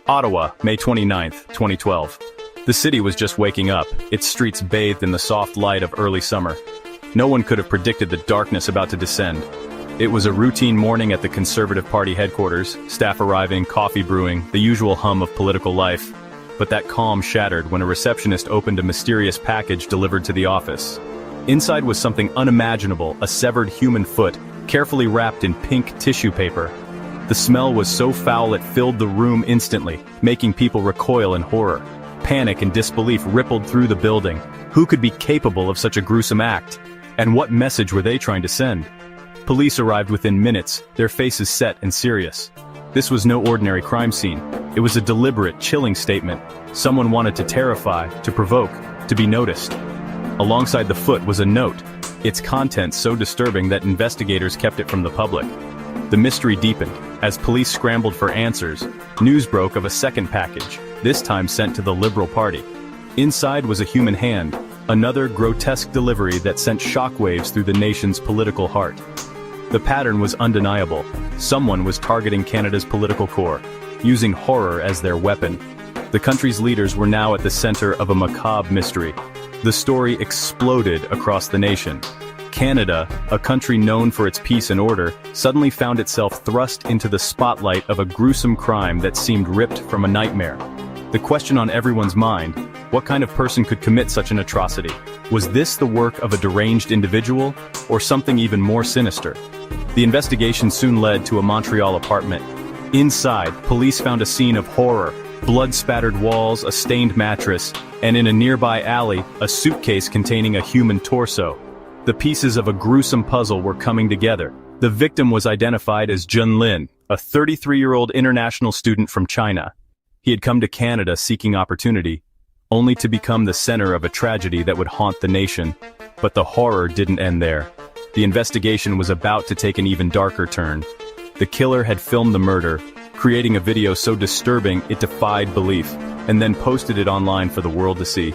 Ottawa, May 29, 2012. The city was just waking up, its streets bathed in the soft light of early summer. No one could have predicted the darkness about to descend. It was a routine morning at the Conservative Party headquarters, staff arriving, coffee brewing, the usual hum of political life. But that calm shattered when a receptionist opened a mysterious package delivered to the office. Inside was something unimaginable, a severed human foot, carefully wrapped in pink tissue paper. The smell was so foul it filled the room instantly, making people recoil in horror. Panic and disbelief rippled through the building. Who could be capable of such a gruesome act? And what message were they trying to send? Police arrived within minutes, their faces set and serious. This was no ordinary crime scene. It was a deliberate, chilling statement. Someone wanted to terrify, to provoke, to be noticed. Alongside the foot was a note, its contents so disturbing that investigators kept it from the public. The mystery deepened. As police scrambled for answers, news broke of a second package, this time sent to the Liberal Party. Inside was a human hand, another grotesque delivery that sent shockwaves through the nation's political heart. The pattern was undeniable. Someone was targeting Canada's political core, using horror as their weapon. The country's leaders were now at the center of a macabre mystery. The story exploded across the nation. Canada, a country known for its peace and order, suddenly found itself thrust into the spotlight of a gruesome crime that seemed ripped from a nightmare. The question on everyone's mind, what kind of person could commit such an atrocity? Was this the work of a deranged individual, or something even more sinister? The investigation soon led to a Montreal apartment. Inside, police found a scene of horror, blood-spattered walls, a stained mattress, and in a nearby alley, a suitcase containing a human torso. The pieces of a gruesome puzzle were coming together. The victim was identified as Jun Lin, a 33-year-old international student from China. He had come to Canada seeking opportunity, only to become the center of a tragedy that would haunt the nation. But the horror didn't end there. The investigation was about to take an even darker turn. The killer had filmed the murder, creating a video so disturbing it defied belief, and then posted it online for the world to see.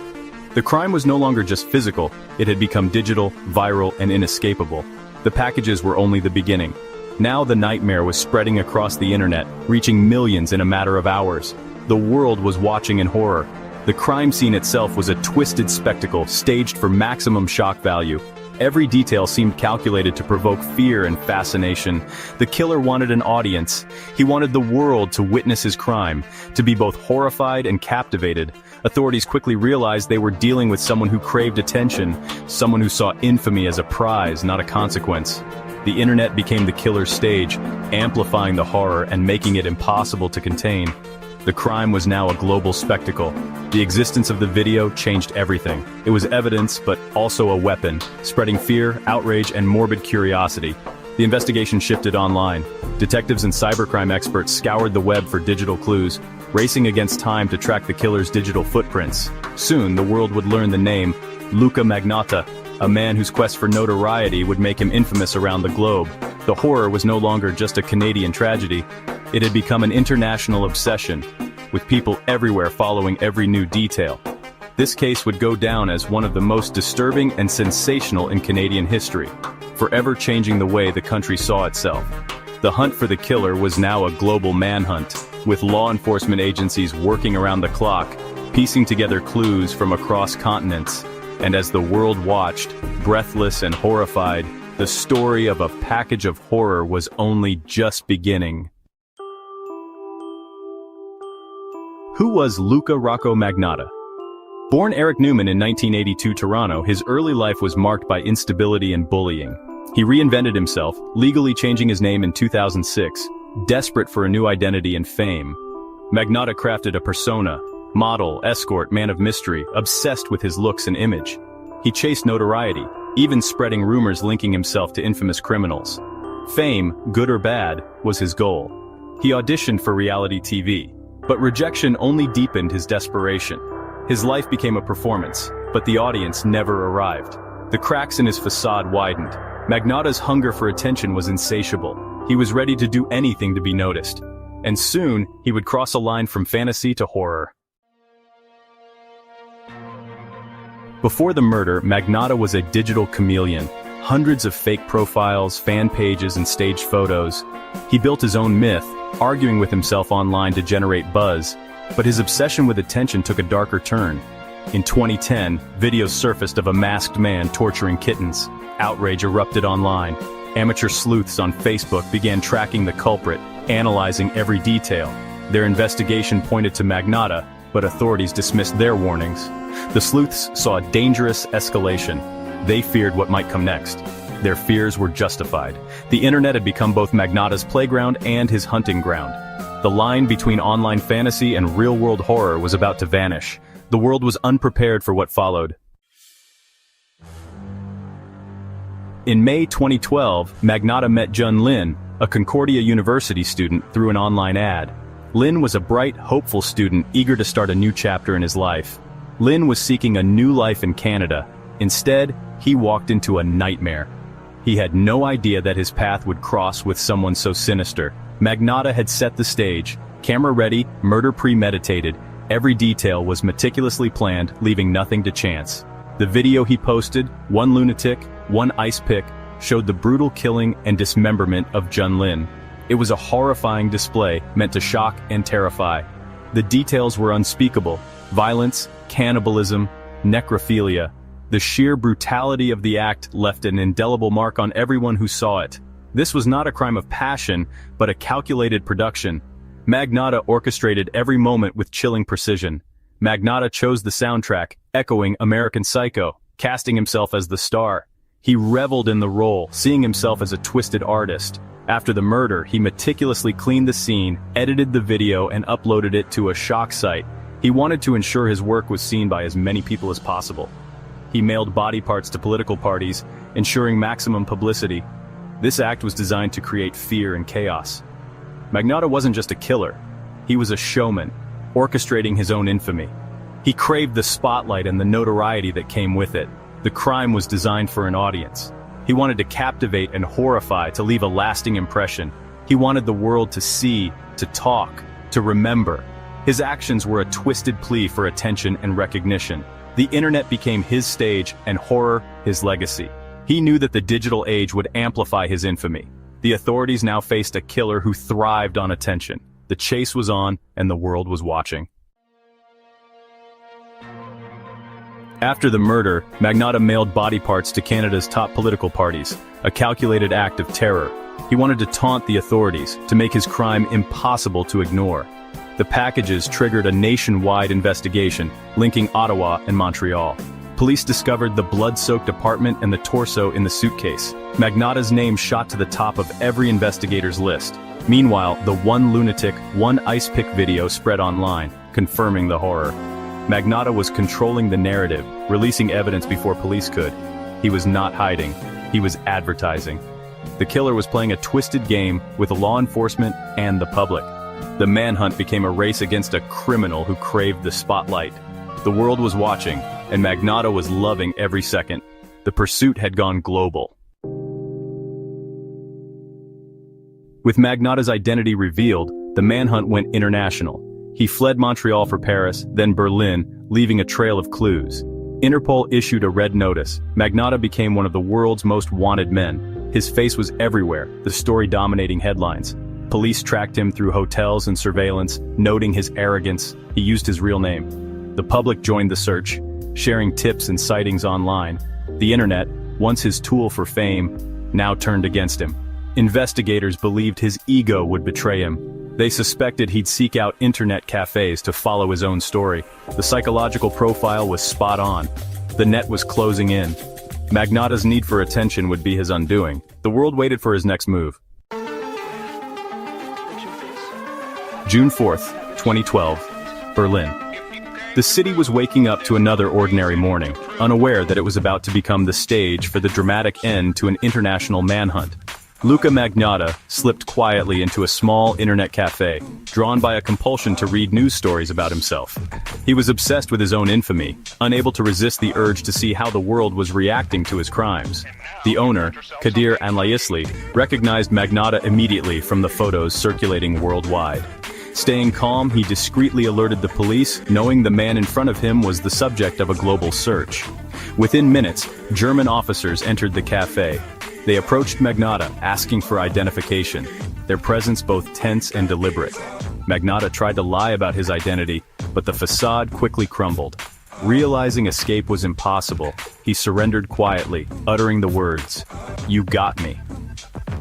The crime was no longer just physical, it had become digital, viral, and inescapable. The packages were only the beginning. Now the nightmare was spreading across the internet, reaching millions in a matter of hours. The world was watching in horror. The crime scene itself was a twisted spectacle, staged for maximum shock value. Every detail seemed calculated to provoke fear and fascination. The killer wanted an audience. He wanted the world to witness his crime, to be both horrified and captivated. Authorities quickly realized they were dealing with someone who craved attention, someone who saw infamy as a prize, not a consequence. The internet became the killer's stage, amplifying the horror and making it impossible to contain. The crime was now a global spectacle. The existence of the video changed everything. It was evidence, but also a weapon, spreading fear, outrage, and morbid curiosity. The investigation shifted online. Detectives and cybercrime experts scoured the web for digital clues, racing against time to track the killer's digital footprints. Soon, the world would learn the name Luka Magnotta, a man whose quest for notoriety would make him infamous around the globe. The horror was no longer just a Canadian tragedy. It had become an international obsession, with people everywhere following every new detail. This case would go down as one of the most disturbing and sensational in Canadian history, forever changing the way the country saw itself. The hunt for the killer was now a global manhunt, with law enforcement agencies working around the clock, piecing together clues from across continents. And as the world watched, breathless and horrified, the story of a package of horror was only just beginning. Who was Luka Magnotta? Born Eric Newman in 1982 Toronto, his early life was marked by instability and bullying. He reinvented himself, legally changing his name in 2006, desperate for a new identity and fame. Magnotta crafted a persona, model, escort, man of mystery, obsessed with his looks and image. He chased notoriety, even spreading rumors linking himself to infamous criminals. Fame, good or bad, was his goal. He auditioned for reality TV, but rejection only deepened his desperation. His life became a performance, but the audience never arrived. The cracks in his facade widened. Magnotta's hunger for attention was insatiable. He was ready to do anything to be noticed. And soon, he would cross a line from fantasy to horror. Before the murder, Magnotta was a digital chameleon. Hundreds of fake profiles, fan pages, and staged photos. He built his own myth, arguing with himself online to generate buzz, but his obsession with attention took a darker turn. In 2010, videos surfaced of a masked man torturing kittens. Outrage erupted online. Amateur sleuths on Facebook began tracking the culprit, analyzing every detail. Their investigation pointed to Magnotta, but authorities dismissed their warnings. The sleuths saw a dangerous escalation. They feared what might come next. Their fears were justified. The internet had become both Magnotta's playground and his hunting ground. The line between online fantasy and real-world horror was about to vanish. The world was unprepared for what followed. In May 2012, Magnotta met Jun Lin, a Concordia University student, through an online ad. Lin was a bright, hopeful student eager to start a new chapter in his life. Lin was seeking a new life in Canada. Instead, he walked into a nightmare. He had no idea that his path would cross with someone so sinister. Magnotta had set the stage. Camera ready, murder premeditated. Every detail was meticulously planned, leaving nothing to chance. The video he posted, one lunatic, one ice pick, showed the brutal killing and dismemberment of Jun Lin. It was a horrifying display meant to shock and terrify. The details were unspeakable. Violence, cannibalism, necrophilia. The sheer brutality of the act left an indelible mark on everyone who saw it. This was not a crime of passion, but a calculated production. Magnotta orchestrated every moment with chilling precision. Magnotta chose the soundtrack, echoing American Psycho, casting himself as the star. He reveled in the role, seeing himself as a twisted artist. After the murder, he meticulously cleaned the scene, edited the video, and uploaded it to a shock site. He wanted to ensure his work was seen by as many people as possible. He mailed body parts to political parties, ensuring maximum publicity. This act was designed to create fear and chaos. Magnotta wasn't just a killer. He was a showman, orchestrating his own infamy. He craved the spotlight and the notoriety that came with it. The crime was designed for an audience. He wanted to captivate and horrify, to leave a lasting impression. He wanted the world to see, to talk, to remember. His actions were a twisted plea for attention and recognition. The internet became his stage and horror his legacy. He knew that the digital age would amplify his infamy. The authorities now faced a killer who thrived on attention. The chase was on, and the world was watching. After the murder, Magnotta mailed body parts to Canada's top political parties, a calculated act of terror. He wanted to taunt the authorities, to make his crime impossible to ignore. The packages triggered a nationwide investigation, linking Ottawa and Montreal. Police discovered the blood-soaked apartment and the torso in the suitcase. Magnotta's name shot to the top of every investigator's list. Meanwhile, the one lunatic, one ice pick video spread online, confirming the horror. Magnotta was controlling the narrative, releasing evidence before police could. He was not hiding. He was advertising. The killer was playing a twisted game with law enforcement and the public. The manhunt became a race against a criminal who craved the spotlight. The world was watching, and Magnotta was loving every second. The pursuit had gone global. With Magnotta's identity revealed, the manhunt went international. He fled Montreal for Paris, then Berlin, leaving a trail of clues. Interpol issued a red notice. Magnotta became one of the world's most wanted men. His face was everywhere, the story dominating headlines. Police tracked him through hotels and surveillance, noting his arrogance. He used his real name. The public joined the search, sharing tips and sightings online. The internet, once his tool for fame, now turned against him. Investigators believed his ego would betray him. They suspected he'd seek out internet cafes to follow his own story. The psychological profile was spot on. The net was closing in. Magnotta's need for attention would be his undoing. The world waited for his next move. June 4th, 2012, Berlin. The city was waking up to another ordinary morning, unaware that it was about to become the stage for the dramatic end to an international manhunt. Luka Magnotta slipped quietly into a small internet cafe, drawn by a compulsion to read news stories about himself. He was obsessed with his own infamy, unable to resist the urge to see how the world was reacting to his crimes. The owner, Kadir Anlayisli, recognized Magnotta immediately from the photos circulating worldwide. Staying calm, he discreetly alerted the police, knowing the man in front of him was the subject of a global search. Within minutes, German officers entered the cafe. They approached Magnotta, asking for identification. their presence both tense and deliberate. Magnotta tried to lie about his identity, but the facade quickly crumbled. Realizing escape was impossible, he surrendered quietly, uttering the words, "You got me."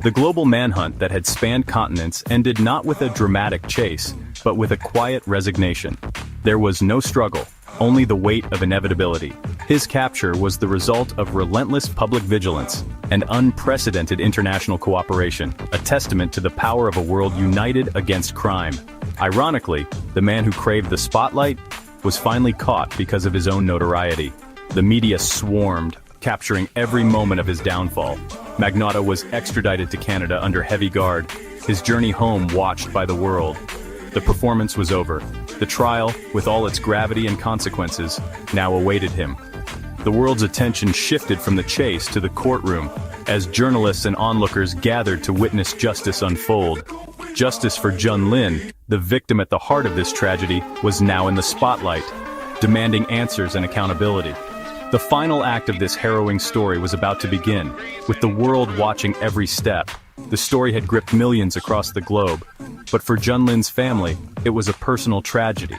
The global manhunt that had spanned continents ended not with a dramatic chase, but with a quiet resignation. There was no struggle, only the weight of inevitability. His capture was the result of relentless public vigilance and unprecedented international cooperation, a testament to the power of a world united against crime. Ironically, the man who craved the spotlight was finally caught because of his own notoriety. The media swarmed, capturing every moment of his downfall. Magnotta was extradited to Canada under heavy guard, his journey home watched by the world. The performance was over. The trial, with all its gravity and consequences, now awaited him. The world's attention shifted from the chase to the courtroom, as journalists and onlookers gathered to witness justice unfold. Justice for Jun Lin, the victim at the heart of this tragedy, was now in the spotlight, demanding answers and accountability. The final act of this harrowing story was about to begin, with the world watching every step. The story had gripped millions across the globe, but for Jun Lin's family, it was a personal tragedy,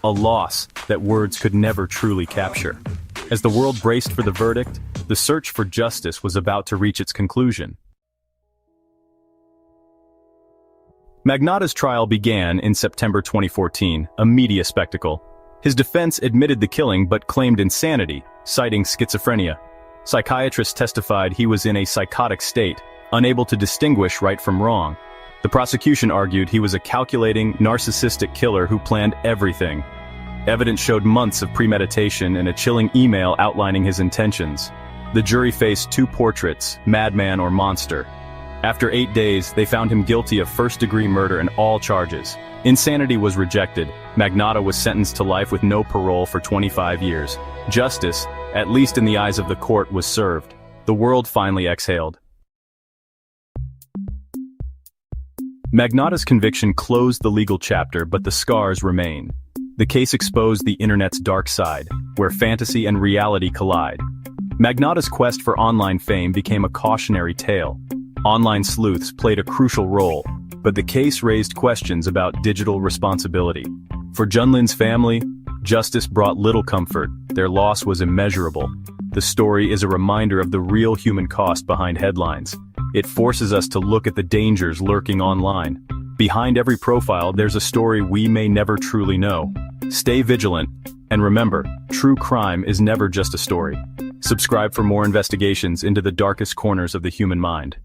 a loss that words could never truly capture. As the world braced for the verdict, the search for justice was about to reach its conclusion. Magnotta's trial began in September 2014, a media spectacle. His defense admitted the killing but claimed insanity, citing schizophrenia. Psychiatrists testified he was in a psychotic state, unable to distinguish right from wrong. The prosecution argued he was a calculating, narcissistic killer who planned everything. Evidence showed months of premeditation and a chilling email outlining his intentions. The jury faced two portraits, madman or monster. After 8 days, they found him guilty of first-degree murder and all charges. Insanity was rejected. Magnotta was sentenced to life with no parole for 25 years. Justice, at least in the eyes of the court, was served. The world finally exhaled. Magnotta's conviction closed the legal chapter, but the scars remain. The case exposed the internet's dark side, where fantasy and reality collide. Magnotta's quest for online fame became a cautionary tale. Online sleuths played a crucial role, but the case raised questions about digital responsibility. For Jun Lin's family, justice brought little comfort. Their loss was immeasurable. The story is a reminder of the real human cost behind headlines. It forces us to look at the dangers lurking online. Behind every profile, there's a story we may never truly know. Stay vigilant, and remember, true crime is never just a story. Subscribe for more investigations into the darkest corners of the human mind.